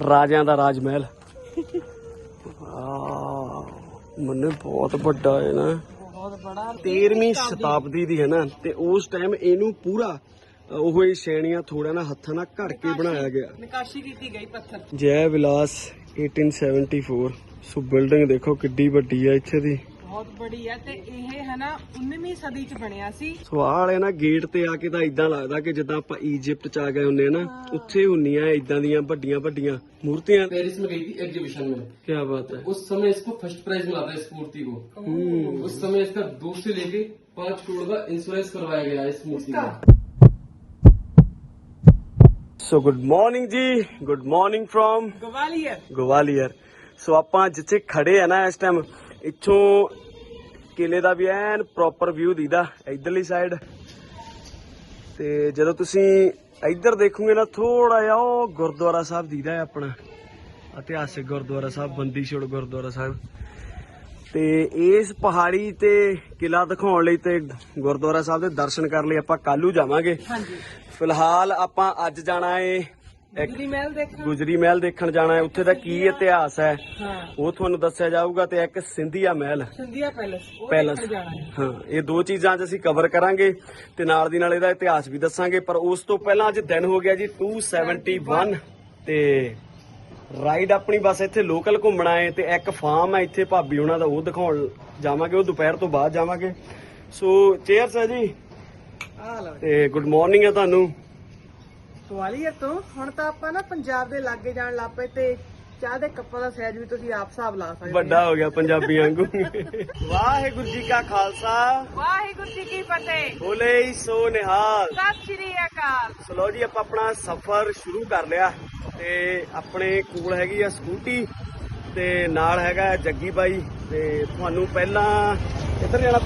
राजा दा राजमहल मन्ने बहुत बड़ा है ना, बहुत बड़ा 13वीं शताब्दी दी है ना। ते उस टाइम इनू पूरा ਉਹ ਸ਼ੈਣੀਆਂ ਥੋੜਾ ਨਾ ਹੱਥਾਂ ਨਾਲ ਘੜ ਕੇ ਬਣਾਇਆ ਗਿਆ। नकाशी की गई पत्थर। ਜੈ ਵਿਲਾਸ 1874। ਸੋ ਬਿਲਡਿੰਗ ਦੇਖੋ ਕਿੱਡੀ ਵੱਡੀ ਆ ਇੱਥੇ ਦੀ, बहुत बड़ी है ते ये है ना 19वीं सदी च बनया सी। ਸੋ ਆਹ ਵਾਲੇ ਨਾ ਗੇਟ ਤੇ ਆ ਕੇ ਤਾਂ ਇਦਾਂ ਲੱਗਦਾ ਕਿ ਜਿੱਦਾਂ ਆਪਾਂ ਈਜਿਪਟ ਚ ਆ ਗਏ ਹੁੰਨੇ ਆ ਨਾ, ਉੱਥੇ ਹੁੰਨੀਆਂ ਇਦਾਂ ਦੀਆਂ ਵੱਡੀਆਂ ਵੱਡੀਆਂ ਮੂਰਤੀਆਂ। पेरिस में गई थी एग्जीबिशन में। ਕੀ ਬਾਤ ਹੈ। उस समय इसको फर्स्ट प्राइज मिला था इस मूर्ति को। उस समय इसका 2 से लेके 5 करोड़ का इंश्योरेंस करवाया गया इस मूर्ति का। ਸੋ ਗੁੱਡ ਮਾਰਨਿੰਗ ਜੀ, good morning from Gwalior. Gwalior. So ਆਪਾਂ ਜਿੱਥੇ ਖੜੇ ਆ ਨਾ ਇਸ ਟਾਈਮ, ਇੱਥੋਂ ਕਿਲੇ ਦਾ ਵੀ ਐਨ ਪ੍ਰੋਪਰ ਵਿਊ ਦੀਦਾ ਇਧਰਲੀ ਸਾਈਡ। ਤੇ ਜਦੋਂ ਤੁਸੀਂ ਇੱਧਰ ਦੇਖੋਗੇ ਨਾ ਥੋੜਾ ਜਿਹਾ ਉਹ ਗੁਰਦੁਆਰਾ ਸਾਹਿਬ ਦੀਦਾ ਹੈ ਆਪਣਾ, ਇਤਿਹਾਸਿਕ ਗੁਰਦੁਆਰਾ ਸਾਹਿਬ, ਬੰਦੀ ਛੋੜ ਗੁਰਦੁਆਰਾ ਸਾਹਿਬ। ਤੇ ਇਸ ਪਹਾੜੀ ਤੇ ਕਿਲਾ ਦਿਖਾਉਣ ਲਈ ਤੇ ਗੁਰਦੁਆਰਾ ਸਾਹਿਬ ਦੇ ਦਰਸ਼ਨ ਕਰਨ ਲਈ ਆਪਾਂ ਕੱਲੂ ਜਾਵਾਂਗੇ। हाँ जी। ਫਿਲਹਾਲ ਆਪਾਂ ਅੱਜ ਜਾਣਾ ਏ गुजरी महल देखा। ਗੁਜਰੀ ਮਹਿਲ ਦੇਖਣ ਜਾਣਾ ਹੈ। ਉੱਥੇ ਦਾ ਕੀ ਇਤਿਹਾਸ ਹੈ हाँ। ਉਹ ਤੁਹਾਨੂੰ ਦੱਸਿਆ ਜਾਊਗਾ, ਤੇ ਇੱਕ ਸਿੰਧੀਆ ਮਹਿਲ सिंधिया पैलेस। वो ਪੈਲਸ। देखने जाना है। ਹਾਂ, ਇਹ ਦੋ ਚੀਜ਼ਾਂ ਅੱਜ ਅਸੀਂ ਕਵਰ ਕਰਾਂਗੇ ਤੇ ਨਾਲ ਦੀ ਨਾਲ ਇਹਦਾ ਇਤਿਹਾਸ ਵੀ ਦੱਸਾਂਗੇ। ਪਰ ਉਸ ਤੋਂ ਪਹਿਲਾਂ ਅੱਜ ਦਿਨ ਹੋ ਗਿਆ ਜੀ 271 ਤੇ ਰਾਈਡ ਆਪਣੀ ਬਸ ਇੱਥੇ ਲੋਕਲ ਘੁੰਮਣਾ ਹੈ। ਤੇ ਇੱਕ ਫਾਰਮ ਹੈ ਇੱਥੇ ਭਾਬੀ ਉਹਨਾਂ ਦਾ, ਉਹ ਦਿਖਾਉਣ ਜਾਵਾਂਗੇ, ਉਹ ਦੁਪਹਿਰ ਤੋਂ ਬਾਅਦ ਜਾਵਾਂਗੇ। ਸੋ ਚੇਅਰਸ ਹੈ ਜੀ आ लो। ਤੇ ਗੁੱਡ ਮਾਰਨਿੰਗ ਹੈ ਤੁਹਾਨੂੰ। ग्वालियर तो ਹੁਣ ਤਾਂ ਆਪਾਂ ਨਾ ਪੰਜਾਬ ਦੇ ਲਾਗੇ ਜਾਣ ਲੱਗ ਪਏ ਤੇ ਚਾਹ ਦੇ ਕੱਪਾਂ ਦਾ ਸਾਈਜ਼ ਵੀ ਤੁਸੀਂ ਆਪ ਹਿਸਾਬ ਲਾ ਸਕਦੇ ਵੱਡਾ ਹੋ ਗਿਆ ਪੰਜਾਬੀਆਂ ਵਾਂਗੂ। ਵਾਹਿਗੁਰੂ ਜੀ ਕਾ ਖਾਲਸਾ, ਵਾਹਿਗੁਰੂ ਜੀ ਕੀ ਫਤਿਹ। ਬੋਲੇ ਸੋ ਨਿਹਾਲ। ਸਤਿ ਸ਼੍ਰੀ ਅਕਾਲ। ਚਲੋ ਜੀ ਆਪਾਂ ਆਪਣਾ ਸਫ਼ਰ ਸ਼ੁਰੂ ਕਰ ਲਿਆ ਤੇ ਆਪਣੇ ਕੋਲ ਹੈਗੀ ਆ ਸਕੂਟੀ ਤੇ ਨਾਲ ਹੈਗਾ ਜੱਗੀ ਬਾਈ। ਤੇ ਤੁਹਾਨੂੰ ਪਹਿਲਾਂ ਕਿੱਧਰ ਜਾਣਾ,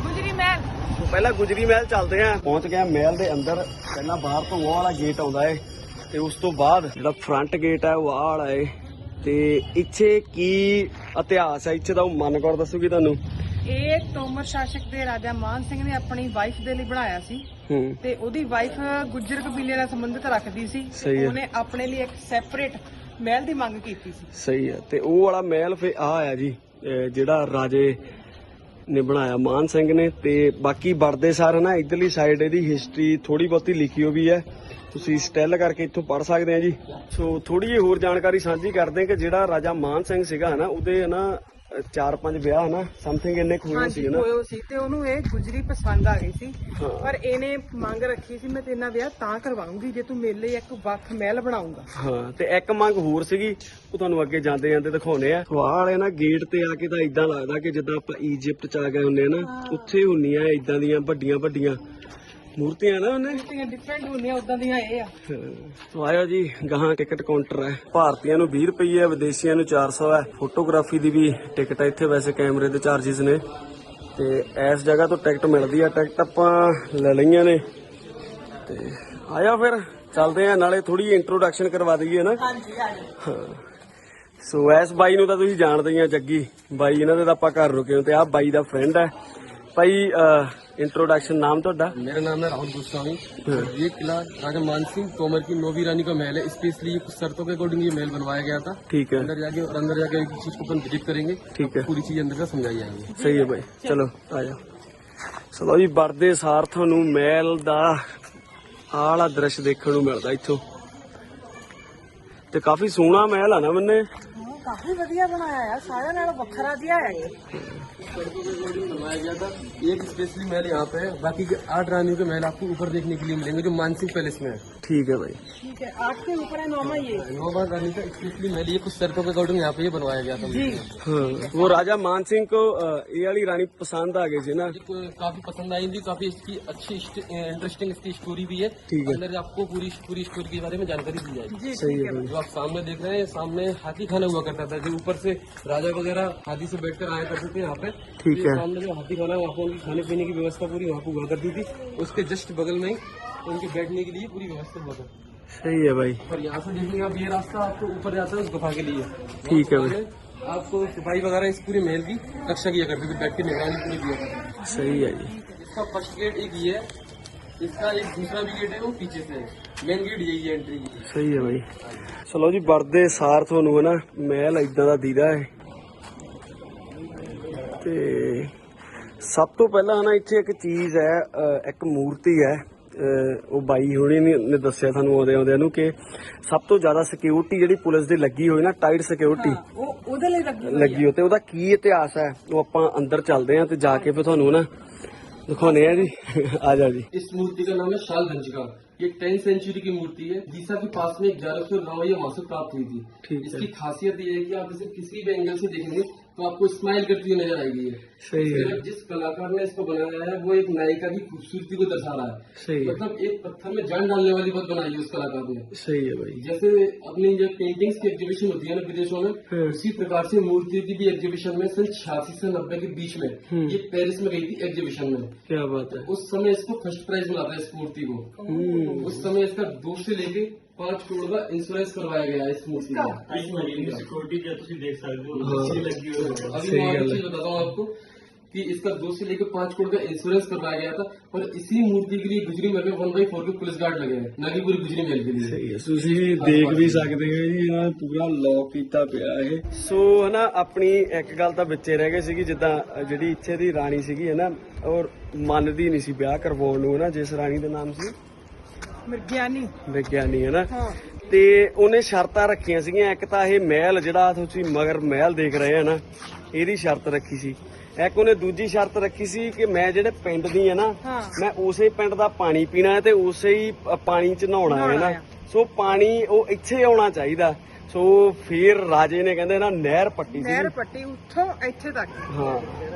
ਗੁਜਰੀ ਮਹਿਲ। ਪਹਿਲਾਂ ਗੁਜਰੀ ਮਹਿਲ ਚੱਲਦੇ ਆ। ਪਹੁੰਚ ਗਿਆ ਮਹਿਲ ਦੇ ਅੰਦਰ। ਪਹਿਲਾਂ ਬਾਹਰ ਤੋਂ ਉਹ ਵਾਲਾ ਗੇਟ ਆਉਂਦਾ ਏ ਤੇ ਉਸ ਤੋਂ ਬਾਅਦ ਜਿਹੜਾ ਫਰੰਟ ਗੇਟ ਹੈ ਉਹ ਆਹ ਵਾਲਾ ਏ। ਤੇ ਇੱਥੇ ਕੀ ਇਤਿਹਾਸ ਹੈ ਇੱਥੇ ਦਾ, ਉਹ ਮਨਕੌਰ ਦੱਸੂਗੀ ਤੁਹਾਨੂੰ। ਇਹ ਤੋਮਰ ਸ਼ਾਸਕ ਦੇ ਰਾਜਾ ਮਾਨ ਸਿੰਘ ਨੇ ਆਪਣੀ ਵਾਈਫ ਦੇ ਲਈ ਬਣਾਇਆ ਸੀ। ਤੇ ਉਹਦੀ ਵਾਈਫ ਗੁੱਜਰ ਕਬੀਲੇ ਨਾਲ ਸੰਬੰਧਿਤ ਰੱਖਦੀ ਸੀ। ਸਹੀ ਹੈ। ਉਹਨੇ ਆਪਣੇ ਲਈ ਇੱਕ ਸੈਪਰੇਟ ਮਹਿਲ ਦੀ ਮੰਗ ਕੀਤੀ ਸੀ। ਸਹੀ ਹੈ। ਤੇ ਉਹ ਵਾਲਾ ਮਹਿਲ ਫੇ ਆ ਆ ਜੀ, ਜਿਹੜਾ ਰਾਜੇ ਨੇ ਬਣਾਇਆ ਮਾਨ ਸਿੰਘ ਨੇ। ਤੇ ਬਾਕੀ ਵੜਦੇ ਸਾਰ ਨਾ ਇਧਰਲੀ ਸਾਈਡ ਇਹਦੀ ਹਿਸਟਰੀ ਥੋੜੀ ਬਹੁਤੀ ਲਿਖੀ ਹੋਈ ਹੈ, ਤੁਸੀਂ ਸਟੈਲ ਕਰਕੇ ਇੱਥੋਂ ਪੜ੍ਹ ਸਕਦੇ ਆ ਜੀ। ਸੋ ਥੋੜੀ ਜਿਹੀ ਹੋਰ ਜਾਣਕਾਰੀ ਸਾਂਝੀ ਕਰਦੇ ਕਿ ਜਿਹੜਾ ਰਾਜਾ ਮਾਨ ਸਿੰਘ ਸੀਗਾ ਨਾ, ਉਹਦੇ ਨਾ 4-5 ਵਿਆਹ ਨਾ ਸਮਥਿੰਗ ਇੰਨੇ ਹੋਏ ਸੀ ਨਾ। ਹੋਏ ਸੀ ਤੇ ਉਹਨੂੰ ਇਹ ਗੁਜਰੀ ਪਸੰਦ ਆ ਗਈ ਸੀ। ਹਾਂ। ਪਰ ਇਹਨੇ ਮੰਗ ਰੱਖੀ ਸੀ, ਮੈਂ ਤੇਰੇ ਨਾਲ ਵਿਆਹ ਤਾਂ ਕਰਵਾਉਂਗੀ ਜੇ ਤੂੰ ਮੇਰੇ ਲਈ ਇੱਕ ਵੱਖ ਮਹਿਲ ਬਣਾਉਂਗਾ। ਹਾਂ, ਤੇ ਇੱਕ ਮੰਗ ਹੋਰ ਸੀਗੀ, ਉਹ ਤੁਹਾਨੂੰ ਅੱਗੇ ਜਾਂਦੇ ਜਾਂਦੇ ਦਿਖਾਉਣੇ ਆ। ਵਾਲੇ ਨਾ ਗੇਟ ਤੇ ਆ ਕੇ ਤਾਂ ਇਦਾਂ ਲੱਗਦਾ ਕਿ ਜਿੱਦਾਂ ਆਪਾਂ ਈਜਿਪਟ ਚ ਆ ਗਏ ਹੁੰਨੇ ਆ ਨਾ, ਉੱਥੇ ਹੁੰਨੀਆਂ ਇਦਾਂ ਦੀਆਂ ਵੱਡੀਆਂ ਵੱਡੀਆਂ ਮੂਰਤੀਆਂ ਨਾ ਉਹਨੇ। ਡਿਫਰੈਂਟ ਹੁੰਦੀਆਂ ਉਦਾਂ ਦੀਆਂ ਇਹ ਆ। ਸੋ ਆਇਓ ਜੀ, ਗਾਹਾਂ ਟਿਕਟ ਕਾਊਂਟਰ ਹੈ। ਭਾਰਤੀਆਂ ਨੂੰ 20 ਰੁਪਏ ਹੈ, ਵਿਦੇਸ਼ੀਆਂ ਨੂੰ 400 ਹੈ। ਫੋਟੋਗ੍ਰਾਫੀ ਦੀ ਵੀ ਟਿਕਟ ਹੈ ਇੱਥੇ, ਵੈਸੇ ਕੈਮਰੇ ਦੇ ਚਾਰजेस ਨੇ। ਤੇ ਇਸ ਜਗ੍ਹਾ ਤੋਂ ਟਿਕਟ ਮਿਲਦੀ ਆ। ਟਿਕਟ ਆਪਾਂ ਲੈ ਲਈਆਂ ਨੇ ਤੇ ਆਇਆ ਫਿਰ ਚੱਲਦੇ ਆ, ਨਾਲੇ ਥੋੜੀ ਇੰਟਰੋਡਕਸ਼ਨ ਕਰਵਾ ਦਈਏ ਨਾ। ਹਾਂਜੀ ਹਾਂਜੀ। ਹਾਂ। ਸੋ ਐਸ ਬਾਈ ਨੂੰ ਤਾਂ ਤੁਸੀਂ ਜਾਣਦੇ ਹੀ ਆ, ਜੱਗੀ ਬਾਈ, ਇਹਨਾਂ ਦੇ ਤਾਂ ਆਪਾਂ ਘਰ ਰੁਕੇ ਹਾਂ। ਤੇ ਆਹ ਬਾਈ ਦਾ ਫਰੈਂਡ ਹੈ। ਭਾਈ इंट्रोडक्शन, नाम ਤੁਹਾਡਾ? मेरा नाम है राहुल गोस्वामी। ये किला राजा मान सिंह तोमर की 9वीं रानी का महल है। स्पेशली कुछ शर्तों के अकॉर्डिंग ये महल बनवाया गया था। ठीक है। अंदर जाके एक चीज को अपन विजिट करेंगे। ठीक है। पूरी चीज अंदर का समझाई जाएंगी। सही है भाई, चलो आ जाओ। चलो जी, वड़दे सार ਤੁਹਾਨੂੰ महल ਦਾ ਆਲਾ ਦ੍ਰਿਸ਼ ਦੇਖਣ ਨੂੰ ਮਿਲਦਾ ਇੱਥੋਂ। ਤੇ ਕਾਫੀ ਸੋਹਣਾ महल ਆ ਨਾ ਮੰਨੇ। ਕਾਫੀ ਵਧੀਆ ਬਣਾਇਆ ਆ, ਸਾਰਿਆਂ ਨਾਲ ਵੱਖਰਾ ਜਿਹਾ ਹੈ। शर्तों के अकॉर्डिंग बनवाया गया था। एक स्पेशली महल यहाँ पे है, बाकी के 8 रानियों के महल आपको ऊपर देखने के लिए मिलेंगे जो मानसिंह पैलेस में है। ठीक है भाई। ठीक है। 8 के ऊपर है 9वां ये। 9वां रानी का स्पेशली महल, ये कुछ शर्तों के अकॉर्डिंग यहाँ पे ये बनवाया गया था। जी। हाँ, वो राजा मान सिंह को ये वाली रानी पसंद आ गई थी ना, काफी पसंद आई थी। काफी इसकी अच्छी इंटरेस्टिंग इसकी स्टोरी भी है। ठीक है। अंदर आपको पूरी स्टोरी के बारे में जानकारी दी जाएगी। जी सही ठीक है है। जो आप सामने देख रहे हैं, सामने हाथी खाना हुआ करता था, जो ऊपर से राजा वगैरह हाथी से बैठकर आया करते थे यहाँ पे। ठीक ये है। सामने जो हाथी खाना, वहाँ पर उनकी खाने पीने की व्यवस्था पूरी वहाँ पर हुआ करती थी। उसके जस्ट बगल में ही उनके बैठने के लिए पूरी व्यवस्था हुआ करती थी। सही है भाई। और यहाँ से देखेंगे आप, ये रास्ता आपको ऊपर जाता है उस गुफा के लिए। ठीक है भाई। आपको सिपाही वगैरह इस पूरे महल की रक्षा किया करते थे, बैठ के निगरानी पूरी किया करते थे। सही है जी। इसका फर्स्ट गेट एक ये है, इसका एक दूसरा भी गेट है वो पीछे से है। मेन गेट यही है एंट्री की। ਸਹੀ ਹੈ ਬਾਈ। ਚਲੋ ਜੀ, ਵੜਦੇ ਸਾਰ ਤੁਹਾਨੂੰ ਹੈ ਨਾ ਮਹਿਲ ਇਦਾਂ ਦਾ ਦੀਦਾ ਹੈ। ਤੇ ਸਭ ਤੋਂ ਪਹਿਲਾਂ ਹੈ ਨਾ ਇੱਥੇ ਇੱਕ ਚੀਜ਼ ਹੈ, ਇੱਕ ਮੂਰਤੀ ਹੈ। ਉਹ ਬਾਈ ਹੁਣੀ ਨੇ ਦੱਸਿਆ ਸਾਨੂੰ ਆਉਂਦੇ ਆਉਂਦਿਆਂ ਨੂੰ ਕਿ ਸਭ ਤੋਂ ਜ਼ਿਆਦਾ ਸਿਕਿਉਰਿਟੀ ਜਿਹੜੀ ਪੁਲਿਸ ਦੀ ਲੱਗੀ ਹੋਈ ਨਾ, ਟਾਈਟ ਸਿਕਿਉਰਿਟੀ ਉਹ ਉਹਦੇ ਲਈ ਲੱਗੀ ਹੋ, ਤੇ ਉਹਦਾ ਕੀ ਇਤਿਹਾਸ ਹੈ ਉਹ ਆਪਾਂ ਅੰਦਰ ਚੱਲਦੇ ਆਂ ਤੇ ਜਾ ਕੇ ਫਿਰ ਤੁਹਾਨੂੰ ਨਾ ਦਿਖਾਉਣੇ ਆ ਜੀ। ਆ ਜਾ ਜੀ। इस मूर्ति का नाम है शाल गंजिका। ये 10th सेंचुरी की मूर्ति है। दीसा के पास में एक 1100 गांव ये वहां से प्राप्त हुई थी। ठीक है। इसकी खासियत ये है कि आप इसे किसी भी एंगल से देखेंगे तो आपको स्माइल करती हुई नजर आएगी। ये सही है। सिर्फ जिस कलाकार ने इसको बनाया है वो एक नायिका की खूबसूरती को दर्शा रहा है। सही है। मतलब एक पत्थर में जान डालने वाली बात बनाई है उस कलाकार ने। सही है भाई। जैसे अपनी जो पेंटिंग्स की एग्जीबिशन होती है ना विदेशों में, उसी प्रकार से मूर्तियों की भी एग्जीबिशन में सन 86 से 90 के बीच में ये पेरिस में गई थी एग्जीबिशन में। क्या बात है। उस समय इसको फर्स्ट प्राइज मिला था इस मूर्ति को। उस समय इसका 2 से लेके 5 करोड़ का इंश्योरेंस करवाया गया है इस मूर्ति का। सिक्योरिटी क्या तुम देख सकते हो, हाँ। लगी हुई है। अभी मैं आपको चीज बताता हूँ आपको कि इसका 2 से लेकर 5 करोड़ का इंश्योरेंस करवाया गया था। और इसी मूर्ति के लिए गुजरी महल में 1/4 के पुलिस गार्ड लगे हैं, न कि पूरी गुजरी महल के लिए। ਸਹੀ ਹੈ। ਤੁਸੀਂ ਦੇਖ ਵੀ ਸਕਦੇ ਹੋ ਜੀ, ਇਹਨਾਂ ਨੇ ਪੂਰਾ ਲੌਕ ਕੀਤਾ ਪਿਆ ਇਹ। ਸੋ ਹਨਾ ਆਪਣੀ ਇੱਕ ਗੱਲ ਤਾਂ ਵਿੱਚੇ ਰਹਿ ਗਈ ਸੀਗੀ, ਜਿੱਦਾਂ ਜਿਹੜੀ ਇੱਥੇ ਦੀ ਰਾਣੀ ਸੀਗੀ ਹੈ ਨਾ, ਔਰ ਮੰਨਦੀ ਨਹੀਂ ਸੀ ਵਿਆਹ ਕਰਵਾਉਣ ਨੂੰ ਨਾ, ਜਿਸ ਰਾਣੀ ਦਾ ਨਾਮ ਸੀ ਵਿਗਿਆਨੀ ਵਿਗਿਆਨੀ ਹੈ ਨਾ। ਹਾਂ। ਤੇ ਉਹਨੇ ਸ਼ਰਤਾਂ ਰੱਖੀਆਂ ਸੀਗੀਆਂ। ਇੱਕ ਤਾਂ ਇਹ ਮਹਿਲ ਜਿਹੜਾ ਤੁਸੀਂ ਮਗਰ ਮਹਿਲ ਦੇਖ ਰਹੇ ਆ ਨਾ, ਇਹਦੀ ਸ਼ਰਤ ਰੱਖੀ ਸੀ। ਇੱਕ ਉਹਨੇ ਦੂਜੀ ਸ਼ਰਤ ਰੱਖੀ ਸੀ ਕਿ ਮੈਂ ਜਿਹੜੇ ਪਿੰਡ ਦੀ ਹੈ ਨਾ, ਹਾਂ। ਮੈਂ ਉਸੇ ਪਿੰਡ ਦਾ ਪਾਣੀ ਪੀਣਾ ਹੈ ਤੇ ਉਸੇ ਹੀ ਪਾਣੀ ਚ ਨਹਾਉਣਾ ਹੈ ਨਾ। ਸੋ ਪਾਣੀ ਉਹ ਇੱਥੇ ਆਉਣਾ ਚਾਹੀਦਾ। ਸੋ ਫਿਰ ਰਾਜੇ ਨੇ ਕਹਿੰਦੇ ਨਾ ਨਹਿਰ ਪੱਟੀ ਸੀ। ਨਹਿਰ ਪੱਟੀ ਉੱਥੋਂ ਇੱਥੇ ਤੱਕ। ਹਾਂ,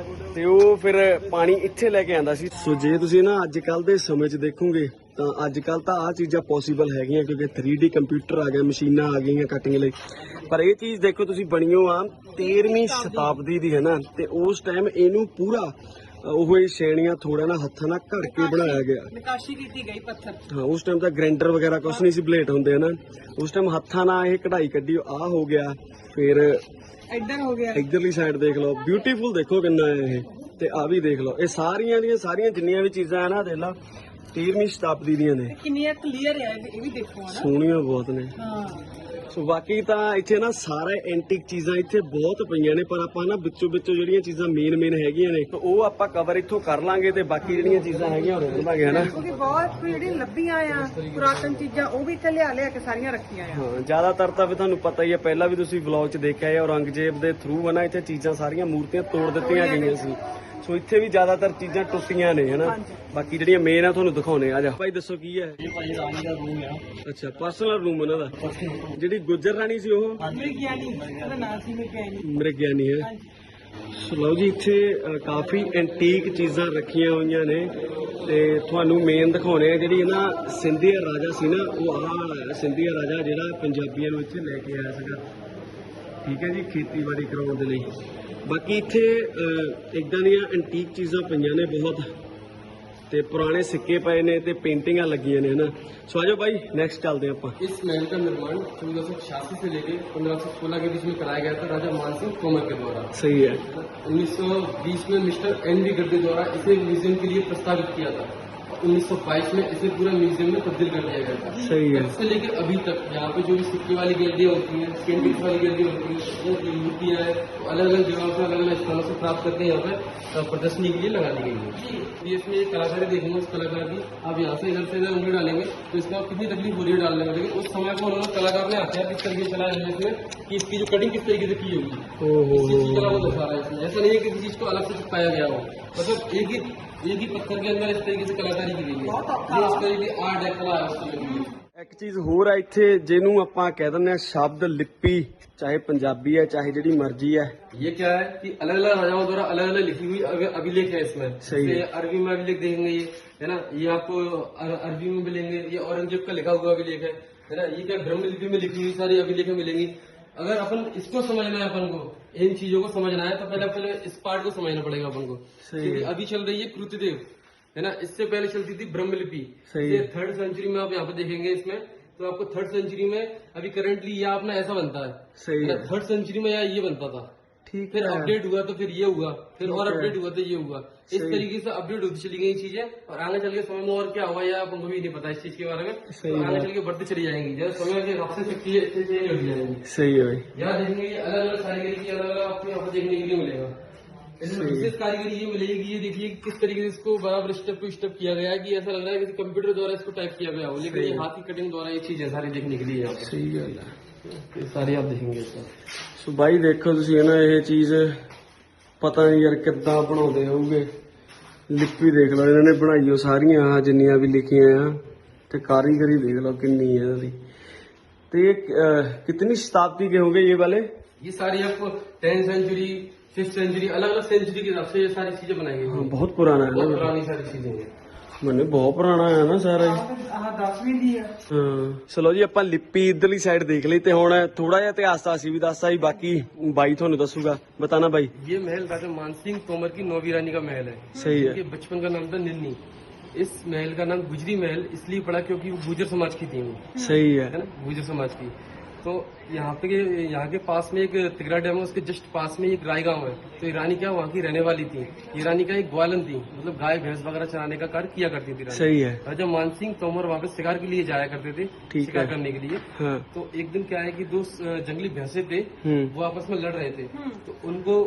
ਤੇ ਉਹ ਫਿਰ ਪਾਣੀ ਇੱਥੇ ਲੈ ਕੇ ਆਂਦਾ ਸੀ। ਸੋ ਜੇ ਤੁਸੀਂ ਨਾ ਅੱਜ ਕੱਲ ਦੇ ਸਮੇਂ 'ਚ ਦੇਖੋਗੇ ਤਾਂ ਅੱਜ ਕੱਲ ਤਾਂ ਆਹ ਚੀਜ਼ਾਂ ਪੋਸੀਬਲ ਹੈਗੀਆਂ, ਕਿਉਂਕਿ 3D ਕੰਪਿਊਟਰ ਆ ਗਏ, ਮਸ਼ੀਨਾਂ ਆ ਗਈਆਂ ਕਟਿੰਗ ਲਈ। ਪਰ ਇਹ ਚੀਜ਼ ਦੇਖੋ ਤੁਸੀਂ ਬਣੀਓ ਆ 13ਵੀਂ ਸ਼ਤਾਬਦੀ ਦੀ ਹੈ ਨਾ, ਤੇ ਉਸ ਟਾਈਮ ਇਹਨੂੰ ਪੂਰਾ ਉਹ ਸ਼ੈਣੀਆਂ ਥੋੜਾ ਨਾ ਹੱਥਾਂ ਨਾਲ ਘੜ ਕੇ ਬਣਾਇਆ ਗਿਆ। ਨਕਾਸ਼ੀ ਕੀਤੀ ਗਈ ਪੱਥਰ। ਹਾਂ, ਉਸ ਟਾਈਮ ਤਾਂ ਗ੍ਰਾਈਂਡਰ ਵਗੈਰਾ ਕੁਛ ਨਹੀਂ ਸੀ, ਬਲੇਡ ਹੁੰਦੇ ਹਨ। ਉਸ ਟਾਈਮ ਹੱਥਾਂ ਨਾਲ ਇਹ ਕਢਾਈ ਕੱਢੀ। ਆਹ ਹੋ ਗਿਆ, ਫਿਰ ਇੱਧਰ ਹੋ ਗਿਆ, ਇੱਧਰਲੀ ਸਾਈਡ ਦੇਖ ਲਓ, ਬਿਊਟੀਫੁਲ ਦੇਖੋ ਕਿੰਨਾ ਹੈ ਇਹ। ਤੇ ਆ ਵੀ ਦੇਖ ਲਓ, ਇਹ ਸਾਰੀਆਂ ਦੀਆਂ ਸਾਰੀਆਂ ਜਿੰਨੀਆਂ ਵੀ ਚੀਜ਼ਾਂ ਹੈ ਨਾ, ਦੇਖ ਲਾ 13ਵੀਂ ਸ਼ਤਾਬਦੀ ਦੀਆਂ ਨੇ। ਕਿੰਨੀਆਂ ਕਲੀਅਰ ਹੈ ਇਹ ਵੀ ਦੇਖੋ ਨਾ। ਸੋਹਣੀਆਂ ਬਹੁਤ ਨੇ। ਹਾਂ। ਸੋ ਬਾਕੀ ਤਾਂ ਇੱਥੇ ਨਾ ਸਾਰੇ ਐਂਟੀਕ ਚੀਜ਼ਾਂ ਇੱਥੇ ਬਹੁਤ ਪਈਆਂ ਨੇ, ਪਰ ਆਪਾਂ ਨਾ ਵਿੱਚੋਂ ਜਿਹੜੀਆਂ ਚੀਜ਼ਾਂ ਮੇਨ ਹੈਗੀਆਂ ਨੇ ਉਹ ਆਪਾਂ ਕਵਰ ਇੱਥੋਂ ਕਰ ਲਾਂਗੇ, ਤੇ ਬਾਕੀ ਜਿਹੜੀਆਂ ਚੀਜ਼ਾਂ ਹੈਗੀਆਂ ਉਹ ਰੱਖਾਂਗੇ ਹਨਾ। ਕਿਉਂਕਿ ਬਹੁਤ ਜਿਹੜੀ ਲੱਭੀਆਂ ਆ ਪੁਰਾਤਨ ਚੀਜ਼ਾਂ ਉਹ ਵੀ ਇੱਥੇ ਲਿਆ ਕੇ ਸਾਰੀਆਂ ਰੱਖੀਆਂ ਆ। ਹਾਂ, ਜ਼ਿਆਦਾਤਰ ਤਾਂ ਵੀ ਤੁਹਾਨੂੰ ਪਤਾ ਹੀ ਹੈ, ਪਹਿਲਾਂ ਵੀ ਤੁਸੀਂ ਵਲੌਗ 'ਚ ਦੇਖਿਆ ਹੈ, ਔਰੰਗਜ਼ੇਬ ਦੇ ਥਰੂ ਹਨਾ ਇੱਥੇ ਚੀਜ਼ਾਂ ਸਾਰੀਆਂ ਮੂਰਤੀਆਂ ਤੋੜ ਦਿੱਤੀਆਂ ਗਈਆਂ ਸੀ। ਸੋ ਇੱਥੇ ਵੀ ਜ਼ਿਆਦਾਤਰ ਚੀਜ਼ਾਂ ਟੁੱਟੀਆਂ ਨੇ ਹਨਾ। ਬਾਕੀ ਜਿਹੜੀਆਂ ਮੇਨ ਆ ਤੁਹਾਨੂੰ ਦਿਖਾਉਣੇ ਆ। ਜਾ ਭਾਈ ਦੱਸੋ ਕੀ ਹੈ ये भाई रानी का रूम है। ਅੱਛਾ, ਪਰਸਨਲ ਰੂਮ ਉਹਨਾਂ ਦਾ। ਜਿਹੜੀ ਗੁੱਜਰ ਰਾਣੀ ਸੀ ਉਹ ਵਿਗਿਆਨੀ, ਉਹਦਾ ਨਾਮ ਸੀ ਵਿਗਿਆਨੀ। ਮ੍ਰਿਗਿਆਨੀ ਹੈ। ਸੋ ਲਓ ਜੀ, ਇੱਥੇ ਕਾਫੀ ਐਂਟੀਕ ਚੀਜ਼ਾਂ ਰੱਖੀਆਂ ਹੋਈਆਂ ਨੇ, ਤੇ ਤੁਹਾਨੂੰ ਮੇਨ ਦਿਖਾਉਣੇ ਆ। ਜਿਹੜੀ ਨਾ ਸਿੰਧੀਆ ਰਾਜਾ ਸੀ ਨਾ, ਉਹ ਆਹ ਸਿੰਧੀਆ ਰਾਜਾ ਜਿਹੜਾ ਪੰਜਾਬੀਆਂ ਨੂੰ ਇੱਥੇ ਲੈ ਕੇ ਆਇਆ ਸੀਗਾ, ਠੀਕ ਹੈ ਜੀ, ਖੇਤੀਬਾੜੀ ਕਰਾਉਣ ਦੇ ਲਈ। ਬਾਕੀ ਇੱਥੇ ਇਦਾਂ ਦੀਆਂ ਐਂਟੀਕ ਚੀਜ਼ਾਂ ਪਈਆਂ ਨੇ ਬਹੁਤ, ਤੇ ਪੁਰਾਣੇ ਸਿੱਕੇ ਪਏ ਨੇ ਤੇ ਪੇਂਟਿੰਗਾਂ ਲੱਗੀਆਂ ਨੇ ਹਨਾ। ਸੋ ਆਜੋ ਭਾਈ ਨੈਕਸਟ ਚੱਲਦੇ ਆਪਾਂ। इस महल का निर्माण 1486 से लेकर 1516 के बीच में कराया गया था राजा मानसिंह तोमर के द्वारा। सही है। 1920 में मिस्टर NV गर्दे द्वारा इसे म्यूजियम के लिए प्रस्तावित किया था। 1922 में इसे पूरा म्यूजियम में तब्दील कर दिया गया था। सही है। इससे लेकर अभी तक यहाँ पे जो भी सिक्के वाली गैलरियाँ होती हैं, पेंटिंग्स वाली गैलरी होती है, वो जो मूर्तियाँ हैं अलग अलग जगहों से अलग अलग स्थानों से प्राप्त करके यहाँ पे प्रदर्शनी के लिए लगा दी गई है। ये इसमें एक कलाकारी देखेंगे, उस कलाकार की आप यहाँ से इधर से इधर उंगली डालेंगे तो इसमें आप कितनी तकलीफ हो रही है डालने में, लेकिन उस समय को उन्होंने कलाकार ने हथियार किस तरीके से चलाया है इसमें कि इसकी जो कटिंग किस तरीके से की होगी, इसी चीज का वो दर्शा रहा है इसमें। ऐसा नहीं है कि किसी चीज को अलग से चिपकाया गया हो, मतलब एक ही पत्थर के अंदर इस तरीके से कलाकारी की गई है। ये इस तरीके आर्ट है, कला है उसकी लगी है। ਇੱਕ ਚੀਜ਼ ਹੋਰ ਆ ਇੱਥੇ, ਜਿਹਨੂੰ ਆਪਾਂ ਕਹਿ ਦਿੰਦੇ ਆ ਸ਼ਬਦ ਲਿਪੀ, ਚਾਹੇ ਪੰਜਾਬੀ ਹੈ ਚਾਹੇ ਜਿਹੜੀ ਮਰਜ਼ੀ ਹੈ। ये क्या है कि अलग अलग राजाओं द्वारा अलग अलग लिखी हुई अभिलेख है इसमें। सही है। जैसे अरबी में अभिलेख देखेंगे ये है ना, ये आपको अरबी में मिलेंगे, ये औरंगजेब का लिखा हुआ अभिलेख है ना। ये क्या ब्रह्म लिपि में लिखी हुई सारी अभिलेखें मिलेंगी। अगर अपन इसको समझना है, अपन को इन चीजों को समझना है तो पहले इस पार्ट को समझना पड़ेगा अपन को। क्योंकि अभी चल रही है कृतदेव है ना, इससे पहले चलती थी ब्रह्मलिपि। ये 3rd सेंचुरी में आप यहाँ पे देखेंगे इसमें, तो आपको 3rd सेंचुरी में अभी करंटली यह अपना ऐसा बनता है। सही है। 3rd सेंचुरी में ये बनता था। ठीक फिर है। अपडेट हुआ तो फिर ये हुआ, फिर और ठीक है। अपडेट हुआ तो ये हुआ। इस तरीके से अपडेट होती चली गई चीजें, और आगे चल के समय में और क्या हुआ या हमको भी नहीं पता इस चीज के बारे में। सही तो आगे बात। चल के बढ़ती चली जाएंगी, जब समय के हिसाब से चीजें चेंज होती जाएंगी। सही है भाई। यहाँ देखेंगे अलग अलग कारीगरी की अलग अलग आपको यहाँ पर देखने के लिए मिलेगा। इसमें विशेष कारीगरी ये मिलेगी कि ये देखिए किस तरीके से इसको बराबर स्टेप टू स्टेप किया गया है, कि ऐसा लग रहा है कि कंप्यूटर द्वारा इसको टाइप किया गया हो, लेकिन ये हाथ की कटिंग द्वारा ये चीजें सारी देखने के लिए यहाँ पर। सही गल है। ये सारी आप देखेंगे इसका। ਸੋ ਬਾਈ ਦੇਖੋ ਤੁਸੀਂ ਨਾ ਇਹ ਚੀਜ਼ ਪਤਾ ਨਹੀਂ ਯਾਰ ਕਿੱਦਾਂ ਬਣਾਉਂਦੇ ਹੋਊਗੇ। ਲਿਪੀ ਦੇਖ ਲਓ ਇਹਨਾਂ ਨੇ ਬਣਾਈ ਉਹ ਸਾਰੀਆਂ ਆਹ ਜਿੰਨੀਆਂ ਵੀ ਲਿਖੀਆਂ ਆ ਤੇ ਕਾਰੀਗਰੀ ਦੇਖ ਲਓ ਕਿੰਨੀ ਹੈ ਇਹਨਾਂ ਦੀ। ਤੇ ਇਹ ਕਿਤਨੀ शताब्दी के होंगे ये वाले? ये सारी आपको 10th सेंचुरी 5th सेंचुरी अलग अलग सेंचुरी के हिसाब से ये सारी चीजें बनाई गई हाँ हैं। बहुत पुराना है बहुत ना। पुरानी सारी चीजें हैं। मैंने बहुत ਪੁਰਾਣਾ ਹੈ ਨਾ ਸਾਰਾ ਹੀ। ਆਹ 10ਵੀਂ ਦੀ ਆ। ਹਾਂ ਚਲੋ ਜੀ ਆਪਾਂ ਲਿਪੀ ਇਧਰਲੀ ਸਾਈਡ ਦੇਖ ਲਈ ਤੇ ਹੁਣ ਥੋੜਾ ਜਿਹਾ ਇਤਿਹਾਸ ਤਾਂ ਅਸੀਂ ਵੀ ਦੱਸਤਾ ਜੀ, ਬਾਕੀ ਬਾਈ ਤੁਹਾਨੂੰ ਦੱਸੂਗਾ। बताना भाई। ये महल राजा मानसिंह तोमर की 9वीं रानी का महल है। सही है। इसके बचपन का नाम था निन्नी। इस महल का नाम गुजरी महल इसलिए पड़ा क्योंकि वो गुजर समाज की थी वो, सही है। है ना, गुजर समाज की। तो यहाँ के पास में एक तिगरा डैम है, उसके जस्ट पास में एक राय गांव है। तो ये रानी क्या वहाँ की रहने वाली थी। ये रानी का एक ग्वालन थी, मतलब गाय भैंस वगैरह चराने का कार्य किया करती थी रानी। सही है। राजा मानसिंह तोमर वहाँ पे शिकार के लिए जाया करते थे, ठीक शिकार है। करने के लिए। हाँ। तो एक दिन क्या है कि दो जंगली भैंसे थे, वो आपस में लड़ रहे थे। तो उनको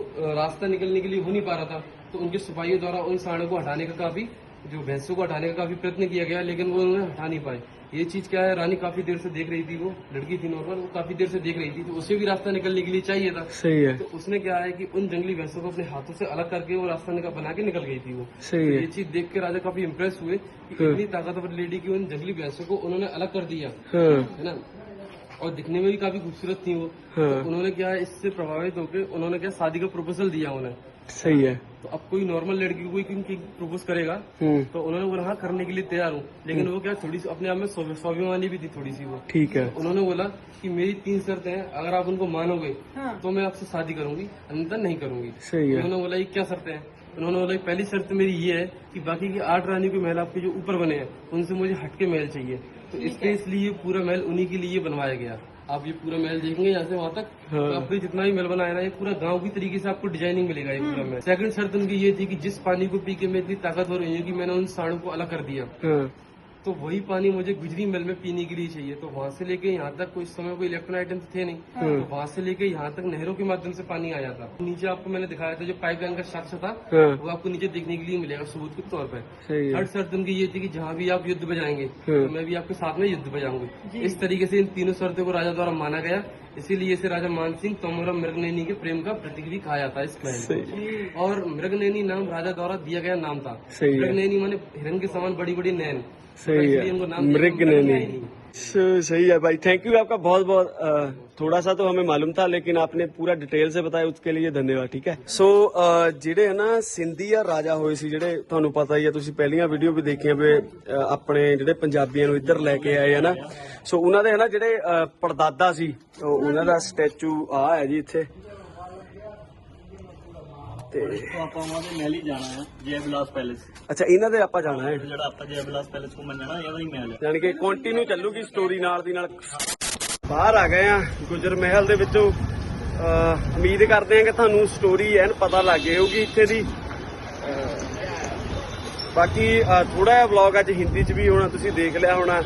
रास्ता निकलने के लिए हो नहीं पा रहा था, तो उनके सिपाहियों द्वारा उन सांडों को हटाने का काफी, जो भैंसों को हटाने का काफी प्रयत्न किया गया, लेकिन वो उन्हें हटा नहीं पाए। ये चीज क्या है, रानी काफी देर से देख रही थी, वो लड़की थी नॉर्मल, वो काफी देर से देख रही थी, तो उसे भी रास्ता निकलने के लिए चाहिए था। सही है। तो उसने क्या है कि उन जंगली भैंसों को अपने हाथों से अलग करके वो रास्ता बना के निकल गई थी वो। सही तो है। ये चीज देख के राजा काफी इम्प्रेस हुए कि इतनी ताकतवर लेडी की उन जंगली भैंसों को उन्होंने अलग कर दिया, हाँ है ना, और दिखने में भी काफी खूबसूरत थी वो। हाँ। तो उन्होंने क्या है, इससे प्रभावित होकर उन्होंने क्या शादी का प्रपोजल दिया उन्हें। सही है। तो अब कोई नॉर्मल लड़की को कोई प्रपोज करेगा तो उन्होंने बोला हाँ करने के लिए तैयार हूँ, लेकिन वो क्या थोड़ी सी अपने आप में स्वाभिमानी भी थी थोड़ी सी वो। ठीक है। उन्होंने बोला कि मेरी 3 शर्तें हैं, अगर आप उनको मानोगे हाँ। तो मैं आपसे शादी करूंगी, अन्यथा नहीं करूंगी। सही है। उन्होंने बोला ये क्या शर्तें हैं? उन्होंने बोला पहली शर्त मेरी ये है कि बाकी की 8 रानी के महल आपके जो ऊपर बने हैं उनसे मुझे हटके महल चाहिए। तो इसलिए पूरा महल उन्हीं के लिए बनवाया गया। आप ये पूरा महल देखेंगे यहाँ से वहाँ तक, हाँ। तो आपने जितना भी महल बनाया ना, ये पूरा गांव की तरीके से आपको डिजाइनिंग मिलेगा ये पूरा महल। सेकंड शर्त उनकी ये थी कि जिस पानी को पी के मैं इतनी ताकतवर हुई हूँ कि मैंने उन सांडों को अलग कर दिया, हाँ तो वही पानी मुझे गुजरी महल में पीने के लिए चाहिए। तो वहाँ से लेके यहाँ तक कोई समय कोई इलेक्ट्रॉन आइटम्स थे नहीं, तो वहाँ से लेके यहाँ तक नहरों के माध्यम से पानी आया था। नीचे आपको मैंने दिखाया था जो पाइपलाइन का स्ट्रक्चर था, हाँ वो आपको नीचे देखने के लिए मिलेगा सबूत के तौर पर। सही है। थर्ड शर्त उनकी ये थी कि जहाँ भी आप युद्ध में जाएंगे तो मैं भी आपके साथ में युद्ध में जाऊंगी। इस तरीके से इन तीनों शर्तों को राजा द्वारा माना गया, इसीलिए इसे राजा मानसिंह तोमर मृगनयनी के प्रेम का प्रतीक भी कहा जाता है इस महल को। और मृगनयनी नाम राजा द्वारा दिया गया नाम था। सही है। मृगनयनी माने हिरन के समान बड़ी बड़ी नैन। सही इसलिए है। इनको नाम दिया मृगनयनी। मृगनयनी। सही है भाई, थैंक यू आपका बहुत बहुत। थोड़ा सा तो हमें मालूम था, लेकिन आपने पूरा डिटेल से बताया, उसके लिए धन्यवाद। ठीक है। ਸੋ ਜਿਹੜੇ ਹੈ ਨਾ ਸਿੰਧੀ ਆ ਰਾਜਾ ਹੋਏ ਸੀ, ਜਿਹੜੇ ਤੁਹਾਨੂੰ ਪਤਾ ਹੀ ਆ, ਤੁਸੀਂ ਪਹਿਲੀਆਂ ਵੀਡੀਓ ਵੀ ਦੇਖੀਆਂ ਵੀ ਆਪਣੇ ਜਿਹੜੇ ਪੰਜਾਬੀਆਂ ਨੂੰ ਇੱਧਰ ਲੈ ਕੇ ਆਏ ਆ ਨਾ। ਸੋ ਉਹਨਾਂ ਦੇ ਹੈ ਨਾ ਜਿਹੜੇ ਪੜਦਾਦਾ ਸੀ, ਉਹਨਾਂ ਦਾ ਸਟੈਚੂ ਆ ਹੈ ਜੀ ਇੱਥੇ। ਤੇ तो आप वहाँ पे महल ही जाना है, जय विलास पैलेस। ਅੱਛਾ ਇਹਨਾਂ ਦੇ ਆਪਾਂ ਜਾਣਾ ਹੈ, ਜਿਹੜਾ ਆਪਾਂ ਜੈ ਵਿਲਾਸ ਪੈਲੇਸ ਘੁੰਮਣ ਜਾਣਾ ਇਹਦਾ ਹੀ ਮਹਿਲ ਹੈ। ਯਾਨੀ ਕਿ ਕੰਟੀਨਿਊ ਚੱਲੂਗੀ ਸਟੋਰੀ ਨਾਲ ਦੀ ਨਾਲ। ਬਾਹਰ ਆ ਗਏ ਆ ਗੁਜਰ ਮਹਿਲ ਦੇ ਵਿੱਚੋਂ। ਉਮੀਦ ਕਰਦੇ ਆ ਕਿ ਤੁਹਾਨੂੰ ਸਟੋਰੀ ਐਨ ਪਤਾ ਲੱਗ ਗਈ ਹੋਊਗੀ ਇੱਥੇ ਦੀ। ਬਾਕੀ ਥੋੜਾ ਜਿਹਾ ਵਲੌਗ ਅੱਜ ਹਿੰਦੀ 'ਚ ਵੀ ਹੋਣਾ, ਤੁਸੀਂ ਦੇਖ ਲਿਆ ਹੋਣਾ।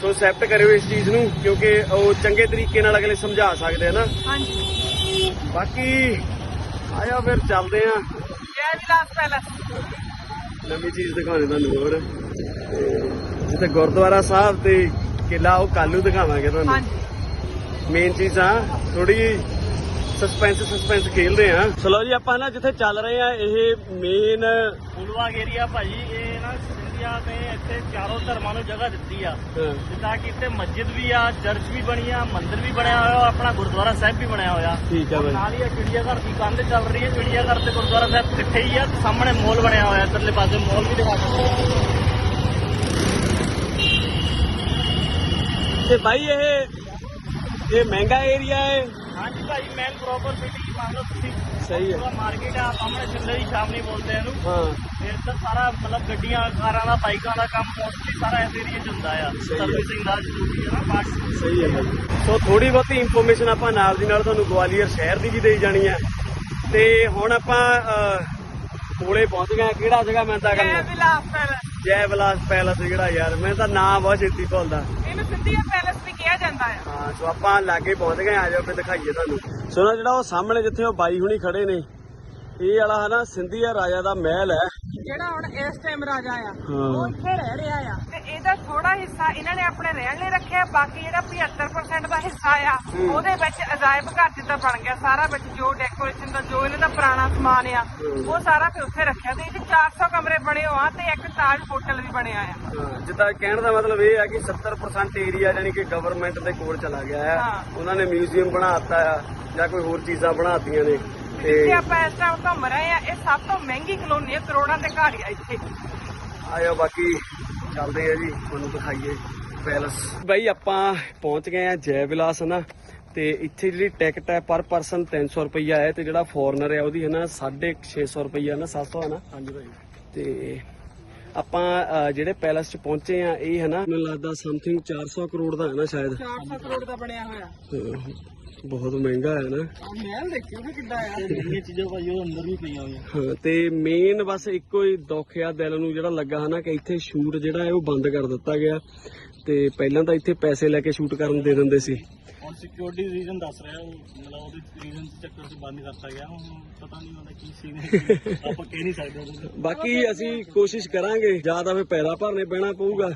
ਸੋ ਐਕਸੈਪਟ ਕਰਿਓ ਇਸ ਚੀਜ਼ ਨੂੰ, ਕਿਉਂਕਿ ਉਹ ਚੰਗੇ ਤਰੀਕੇ ਨਾਲ ਅਗਲੇ ਸਮਝਾ ਸਕਦੇ ਆ ਨਾ। ਹਾਂਜੀ। ਬਾਕੀ ਆਇਆ ਫਿਰ ਚੱਲਦੇ ਆ, ਜੈ ਵਿਲਾਸ ਪੈਲਸ। ਨਵੀਂ ਚੀਜ਼ ਦਿਖਾਉਣੇ ਤੁਹਾਨੂੰ ਹੋਰ। ਜਿੱਥੇ ਗੁਰਦੁਆਰਾ ਸਾਹਿਬ ਤੇ ਕਿਲਾ ਉਹ ਕੱਲ੍ਹ ਨੂੰ ਦਿਖਾਵਾਂਗੇ ਤੁਹਾਨੂੰ। ਹਾਂਜੀ। ਮੇਨ ਚੀਜ਼ਾਂ ਥੋੜੀ ਸਸਪੈਂਸ ਖੇਲਦੇ ਆ। ਚਲੋ ਜੀ ਆਪਾਂ ਨਾ ਜਿੱਥੇ ਚੱਲ ਰਹੇ ਆ ਇਹ ਮੇਨ ਫੁਲਵਾਗ ਏਰੀਆ ਭਾਜੀ, ਇਹ ਨਾ ਸਿੰਧੀਆ ਨੇ ਇੱਥੇ ਚਾਰੋਂ ਧਰਮਾਂ ਨੂੰ ਜਗ੍ਹਾ ਦਿੱਤੀ ਆ। ਜਿੱਦਾਂ ਕਿ ਇੱਥੇ ਮਸਜਿਦ ਵੀ ਆ, ਚਰਚ ਵੀ ਬਣੀ ਆ, ਮੰਦਿਰ ਵੀ ਬਣਿਆ ਹੋਇਆ, ਆਪਣਾ ਗੁਰਦੁਆਰਾ ਸਾਹਿਬ ਵੀ ਬਣਿਆ ਹੋਇਆ। ਠੀਕ ਆ ਬਾਈ। ਨਾਲ ਹੀ ਆ ਚਿੜੀਆ ਘਰ ਦੀ ਕੰਧ ਚੱਲ ਰਹੀ ਹੈ, ਚਿੜੀਆ ਘਰ ਤੇ ਗੁਰਦੁਆਰਾ ਸਾਹਿਬ ਇਕੱਠੇ ਹੀ ਆ। ਸਾਹਮਣੇ ਮੋਲ ਬਣਿਆ ਹੋਇਆ, ਇੱਧਰਲੇ ਪਾਸੇ ਮੋਲ ਵੀ ਦਿਖਾ ਸਕਦੇ। ਤੇ ਬਾਈ ਇਹ ਮਹਿੰਗਾ ਏਰੀਆ ਹੈ। ਹਾਂਜੀ ਭਾਈ, ਮੇਨ ਪ੍ਰੋਪਰ ਸਿਟੀ ਮੰਨ ਲਓ ਤੁਸੀਂ। ਸਹੀ ਹੈ। ਪੂਰਾ ਮਾਰਕੀਟ ਆ ਸਾਹਮਣੇ, ਛਿੰਦੇ ਦੀ ਸ਼ਾਮ ਨਹੀਂ ਬੋਲਦੇ ਇਹਨੂੰ। ਹਾਂ ਇੱਧਰ ਸਾਰਾ ਮਤਲਬ ਗੱਡੀਆਂ ਕਾਰਾਂ ਦਾ ਬਾਈਕਾਂ ਦਾ ਕੰਮ ਮੋਸਟਲੀ ਸਾਰਾ ਇਸ ਏਰੀਏ 'ਚ ਹੁੰਦਾ ਆ। ਸਰਵਿਸਿੰਗ ਦਾ ਜੋ ਵੀ ਹੈ ਨਾ ਪਾਰਟ। ਸਹੀ ਹੈ ਬਾਈ। ਸੋ ਥੋੜੀ ਬਹੁਤੀ ਇਨਫੋਰਮੇਸ਼ਨ ਆਪਾਂ ਨਾਲ ਦੀ ਨਾਲ ਤੁਹਾਨੂੰ ਗਵਾਲੀਅਰ ਸ਼ਹਿਰ ਦੀ ਵੀ ਦੇਈ ਜਾਣੀ ਹੈ। ਤੇ ਹੁਣ ਆਪਾਂ ਕੋਲੇ ਪਹੁੰਚ ਗਏ। ਕਿਹੜਾ ਜਗ੍ਹਾ ਮੈਂ ਤਾਂ ਜੈ ਵਿਲਾਸ ਪੈਲਸ। ਜੈ ਵਿਲਾਸ ਪੈਲਸ ਜਿਹੜਾ ਯਾਰ ਮੈਂ ਤਾਂ ਨਾਮ ਬਹੁਤ ਛੇਤੀ ਭੁੱਲਦਾ। ਇਹਨੂੰ ਸਿੰਧੀਆ ਪੈਲਸ ਵੀ ਕਿਹਾ ਜਾਂਦਾ ਆ। ਹਾਂ ਸੋ ਆਪਾਂ ਲਾਗੇ ਪਹੁੰਚ ਗਏ। ਆ ਜਾਓ ਫਿਰ ਦਿਖਾਈਏ ਤੁਹਾਨੂੰ। ਸੋ ਨਾ ਜਿਹੜਾ ਉਹ ਸਾਹਮਣੇ ਜਿੱਥੇ ਉਹ ਬਾਈ ਹੁਣੀ ਖੜੇ ਨੇ, ਇਹ ਵਾਲਾ ਹਨਾ ਸਿੰਧੀਆ ਰਾਜਾ ਦਾ ਮਹਿਲ ਹੈ ਜਿਹੜਾ ਹੁਣ ਇਸ ਟਾਈਮ ਰਾਜਾ ਆ ਹਾਂ। ਉਹ ਇੱਥੇ ਰਹਿ ਰਿਹਾ ਆ ਤੇ ਇਹਦਾ ਥੋੜਾ ਹਿੱਸਾ ਇਹਨਾਂ ਨੇ ਆਪਣੇ ਰਹਿਣ ਲਈ ਰੱਖਿਆ। ਬਾਕੀ ਜਿਹੜਾ 75% ਦਾ ਹਿੱਸਾ ਆ ਉਹਦੇ ਵਿੱਚ ਅਜਾਇਬ ਘਰ ਜਿੱਦਾਂ ਬਣ ਗਿਆ ਸਾਰਾ, ਵਿੱਚ ਜੋ ਡੈਕੋਰੇਸ਼ਨ ਦਾ ਜੋ ਇਹਨਾਂ ਦਾ ਪੁਰਾਣਾ ਸਮਾਨ ਆ ਉਹ ਸਾਰਾ ਫਿਰ ਉੱਥੇ ਰੱਖਿਆ। ਤੇ ਇਹਦੇ 400 ਕਮਰੇ ਬਣੇ ਹੋ ਆ ਤੇ ਇੱਕ ਤਾਜ ਹੋਟਲ ਵੀ ਬਣਿਆ ਆ। ਜਿੱਦਾਂ ਕਹਿਣ ਦਾ ਮਤਲਬ ਇਹ ਹੈ ਕਿ 70% ਏਰੀਆ ਜਾਨੀ ਕਿ ਗਵਰਨਮੈਂਟ ਦੇ ਕੋਲ ਚਲਾ ਗਿਆ ਹੈ। ਉਹਨਾਂ ਨੇ ਮਿਊਜ਼ੀਅਮ ਬਣਾਤਾ ਆ ਜਾਂ ਕੋਈ ਹੋਰ ਚੀਜ਼ਾਂ ਬਣਾਤੀਆਂ ਨੇ। ਜਿੱਥੇ ਆਪਾਂ ਇਸ ਟਾਈਮ ਘੁੰਮ ਰਹੇ ਆ ਇਹ ਸਭ ਤੋਂ ਮਹਿੰਗੀ ਕਲੋਨੀ ਹੈ, ਕਰੋੜਾਂ ਦੇ ਘਰ ਆ ਇੱਥੇ। ਆਇਆ ਬਾਕੀ ਚੱਲਦੇ ਆ ਜੀ, ਤੁਹਾਨੂੰ ਦਿਖਾਈਏ ਪੈਲਸ। ਬਾਈ ਆਪਾਂ ਪਹੁੰਚ ਗਏ ਆ ਜੈ ਵਿਲਾਸ ਹਨਾ। ਤੇ ਇੱਥੇ ਜਿਹੜੀ ਟਿਕਟ ਹੈ ਪਰ ਪਰਸਨ 300 ਰੁਪਈਆ ਹੈ ਤੇ ਜਿਹੜਾ ਫੋਰਨਰ ਹੈ ਉਹਦੀ ਹੈ ਨਾ 650 ਰੁਪਈਆ ਨਾ 700 ਹੈ ਨਾ। ਹਾਂਜੀ ਭਾਈ। ਤੇ ਆਪਾਂ ਜਿਹੜੇ ਪੈਲਸ ਚ ਪਹੁੰਚੇ ਆ ਇਹ ਹੈ ਨਾ ਮੈਨੂੰ ਲੱਗਦਾ ਸਮਥਿੰਗ 400 ਕਰੋੜ ਦਾ ਹੈ ਨਾ ਸ਼ਾਇਦ। 400 ਕਰੋੜ ਦਾ ਬਣਿਆ ਹੋਇਆ। ਬਹੁਤ ਮਹਿੰਗਾ ਹੈ ਨਾ। ਮਹਿਲ ਦੇਖਿਓ ਵੀ ਕਿੱਡਾ ਆ। ਇਹ ਚੀਜ਼ਾਂ ਭਾਈ ਉਹ ਅੰਦਰ ਵੀ ਪਈਆਂ ਹੋਈਆਂ। ਹਾਂ ਤੇ ਮੇਨ ਬਸ ਇੱਕੋ ਹੀ ਦੁੱਖ ਆ ਦਿਲ ਨੂੰ ਜਿਹੜਾ ਲੱਗਾ ਹਨਾ ਕਿ ਇੱਥੇ ਸ਼ੂਟ ਜਿਹੜਾ ਹੈ ਉਹ ਬੰਦ ਕਰ ਦਿੱਤਾ ਗਿਆ। ਤੇ ਪਹਿਲਾਂ ਤਾਂ ਇੱਥੇ ਪੈਸੇ ਲੈ ਕੇ ਸ਼ੂਟ ਕਰਨ ਦੇ ਦਿੰਦੇ ਸੀ। ਹੁਣ ਸਿਕਿਉਰਿਟੀ ਰੀਜ਼ਨ ਦੱਸ ਰਿਹਾ ਉਹ, ਮਤਲਬ ਉਹਦੇ ਰੀਜ਼ਨ ਚੱਕਰ 'ਚ ਬੰਦ ਕਰਤਾ ਗਿਆ। ਹੁਣ ਪਤਾ ਨਹੀਂ ਉਹਦਾ ਕੀ ਸੀਨ ਹੈ, ਆਪਾਂ ਕਹਿ ਨਹੀਂ ਸਕਦੇ ਉਹਦੇ। ਬਾਕੀ ਅਸੀਂ ਕੋਸ਼ਿਸ਼ ਕਰਾਂਗੇ, ਜਾਂ ਤਾਂ ਫਿਰ ਪੈਦਾ ਭਰਨੇ ਪੈਣਾ ਪਊਗਾ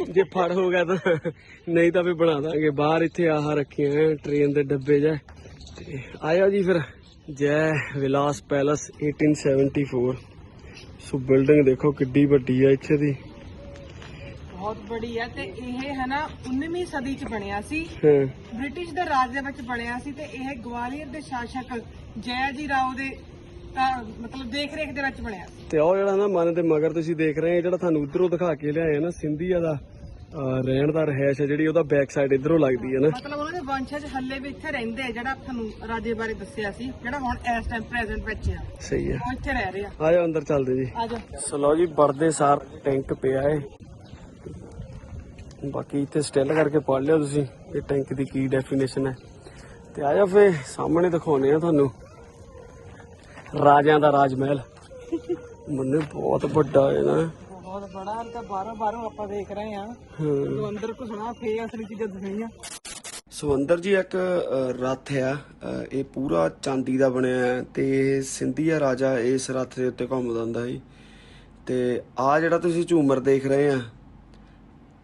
ਜੇ ਫੜ ਹੋ ਗਿਆ ਤਾਂ, ਨਹੀਂ ਤਾਂ ਫਿਰ ਬਣਾ ਦਾਂਗੇ। ਬਾਹਰ ਇੱਥੇ ਆਹ ਰੱਖੀਆਂ ਟ੍ਰੇਨ ਦੇ ਡੱਬੇ ਜਿਹੇ। ਤੇ ਆਇਓ ਜੀ ਫਿਰ ਜੈ ਵਿਲਾਸ ਪੈਲਸ 1874। ਸੋ ਬਿਲਡਿੰਗ ਦੇਖੋ ਕਿੱਡੀ ਵੱਡੀ ਆ ਇੱਥੇ ਦੀ, ਬਹੁਤ ਬੜੀ ਆ। ਤੇ ਇਹ ਹੈ ਨਾ 19ਵੀਂ ਸਦੀ ਚ ਬਣਿਆ ਸੀ, ਹਾਂ ਬ੍ਰਿਟਿਸ਼ ਦੇ ਰਾਜ ਦੇ ਵਿੱਚ ਬਣਿਆ ਸੀ। ਤੇ ਇਹ ਗਵਾਲੀਅਰ ਦੇ ਸ਼ਾਸਕ ਜੈ ਜੀ ਰਾਓ ਦੇ ਮਤਲਬ ਦੇਖ ਰੇਖ ਦੇ ਵਿੱਚ ਬਣਿਆ ਸੀ। ਤੇ ਉਹ ਜਿਹੜਾ ਨਾ ਮਨ ਦੇ ਮਗਰ ਤੁਸੀਂ ਦੇਖ ਰਹੇ ਆ, ਜਿਹੜਾ ਤੁਹਾਨੂੰ ਉਧਰੋਂ ਦਿਖਾ ਕੇ ਲਿਆਏ ਆ ਨਾ ਸਿੰਧੀਆ ਦਾ ਰਹਿਣ ਦਾ ਰਹਿائش ਹੈ ਜਿਹੜੀ, ਉਹਦਾ ਬੈਕ ਸਾਈਡ ਇਧਰੋਂ ਲੱਗਦੀ ਹੈ ਨਾ। ਮਤਲਬ ਉਹਨਾਂ ਦੇ ਵੰਸ਼ਜ ਹੱਲੇ ਵੀ ਇੱਥੇ ਰਹਿੰਦੇ ਆ। ਜਿਹੜਾ ਤੁਹਾਨੂੰ ਰਾਜੇ ਬਾਰੇ ਦੱਸਿਆ ਸੀ, ਜਿਹੜਾ ਹੁਣ ਇਸ ਟਾਈਮ ਪ੍ਰੈਜ਼ੈਂਟ ਵਿੱਚ ਆ, ਸਹੀ ਹੈ। ਉਹ ਇੱਥੇ ਰਹਿ ਰਹੇ ਆ। ਆ ਜਾਓ ਅੰਦਰ ਚੱਲਦੇ ਜੀ। ਆ ਜਾ। ਸੋ ਲਓ ਜੀ, ਵੜਦੇ ਸਾਰ ਟੈਂਕ ਪਿਆ ਏ। ਬਾਕੀ ਇੱਥੇ ਸਟਿਲ ਕਰਕੇ ਪੜ੍ਹ ਲਿਓ ਤੁਸੀਂ ਇਹ ਟੈਂਕ ਦੀ ਕੀ ਡੈਫੀਨੇਸ਼ਨ ਹੈ। ਤੇ ਆ ਜਾਓ ਫੇ ਸਾਹਮਣੇ ਦਿਖਾਉਨੇ ਆ ਤੁਹਾਨੂੰ ਰਾਜਿਆਂ ਦਾ ਰਾਜ ਮਹਿਲ। ਮੰਨੇ ਬਹੁਤ ਵੱਡਾ ਹੈ ਨਾ, ਬਹੁਤ ਬੜਾ। ਤਾਂ ਬਾਹਰੋਂ ਆਪਾਂ ਦੇਖ ਰਹੇ ਆ, ਜਦੋਂ ਅੰਦਰ ਘੁਸਣਾ ਫੇਰ ਅਸਲੀ ਚੀਜ਼ਾਂ ਦਿਖਣੀਆਂ। ਸੋ ਅੰਦਰ ਜੀ ਇੱਕ ਰੱਥ ਆ, ਇਹ ਪੂਰਾ ਚਾਂਦੀ ਦਾ ਬਣਿਆ ਹੈ ਤੇ ਸਿੰਧੀਆ ਰਾਜਾ ਇਸ ਰੱਥ ਦੇ ਉੱਤੇ ਘੁੰਮਦਾ ਹੁੰਦਾ ਸੀ। ਤੇ ਆ ਜਿਹੜਾ ਤੁਸੀਂ ਝੂਮਰ ਦੇਖ ਰਹੇ ਆ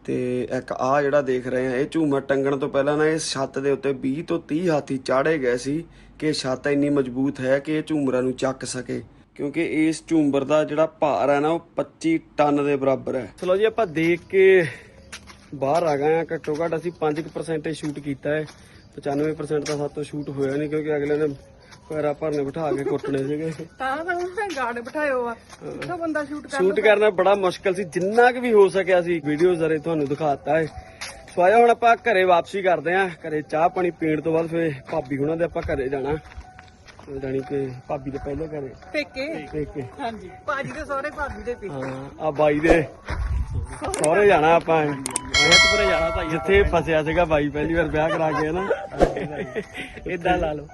ਤੇ ਇੱਕ ਆ ਜਿਹੜਾ ਦੇਖ ਰਹੇ ਆ, ਇਹ ਝੂਮਰ ਟੰਗਣ ਤੋਂ ਪਹਿਲਾਂ ਨਾ ਇਸ ਛੱਤ ਦੇ ਉੱਤੇ 20 ਤੋਂ 30 ਹਾਥੀ ਚਾੜੇ ਗਏ ਸੀ ਕਿ ਛੱਤ ਇੰਨੀ ਮਜ਼ਬੂਤ ਹੈ ਕਿ ਇਹ ਝੂਮਰਾਂ ਨੂੰ ਚੱਕ ਸਕੇ, ਕਿਉਂਕਿ ਇਸ ਝੂਮਰ ਦਾ ਜਿਹੜਾ ਭਾਰ ਹੈ ਨਾ ਉਹ 25 ਟਨ ਦੇ ਬਰਾਬਰ ਹੈ। ਚਲੋ ਜੀ ਆਪਾਂ ਦੇਖ ਕੇ ਬਾਹਰ ਆ ਗਏ ਆ। ਘੱਟੋ ਘੱਟ ਅਸੀਂ 5% ਸ਼ੂਟ ਕੀਤਾ ਹੈ, 95% ਤਾਂ ਸਾਤੋਂ ਸ਼ੂਟ ਹੋਇਆ ਨਹੀਂ ਕਿਉਂਕਿ ਅਗਲੇ ਨੇ ਪੈਰਾ ਭਰਨੇ ਬਿਠਾ ਕੇ ਕੁੱਟਣੇ ਸੀਗੇ। ਤਾਂ ਗਾਰਡ ਬਿਠਾਇਓ ਆ, ਕਿੱਥੋਂ ਬੰਦਾ ਸ਼ੂਟ ਕਰਨਾ ਬੜਾ ਮੁਸ਼ਕਲ ਸੀ। ਜਿੰਨਾ ਕੁ ਵੀ ਹੋ ਸਕਿਆ ਸੀ ਵੀਡੀਓ ਜ਼ਰੇ ਤੁਹਾਨੂੰ ਦਿਖਾਤਾ ਹੈ। ਸੋ ਆਇਆ ਹੁਣ ਆਪਾਂ ਘਰੇ ਵਾਪਸੀ ਕਰਦੇ ਆਂ। ਘਰੇ ਚਾਹ ਪਾਣੀ ਪੀਣ ਤੋਂ ਬਾਅਦ ਫਿਰ ਭਾਬੀ ਹੁਣਾਂ ਦੇ ਆਪਾਂ ਘਰੇ ਜਾਣਾ, ਜਾਣੀ ਕਿ ਭਾਬੀ ਦੇ ਪਹਿਲੇ ਘਰੇ ਪੇਕੇ। ਹਾਂਜੀ, ਭਾਜੀ ਦੇ ਸਹੁਰੇ, ਭਾਬੀ ਦੇ ਪੇਕੇ। ਹਾਂ ਆ ਬਾਈ ਦੇ ਸਹੁਰੇ ਜਾਣਾ ਆਪਾਂ, ਮਹਿਤਪੁਰੇ ਜਾਣਾ ਭਾਈ, ਜਿੱਥੇ ਫਸਿਆ ਸੀਗਾ ਬਾਈ ਪਹਿਲੀ ਵਾਰ ਵਿਆਹ ਕਰਾ ਕੇ ਨਾ। ਏਦਾਂ ਲਾ ਲਓ।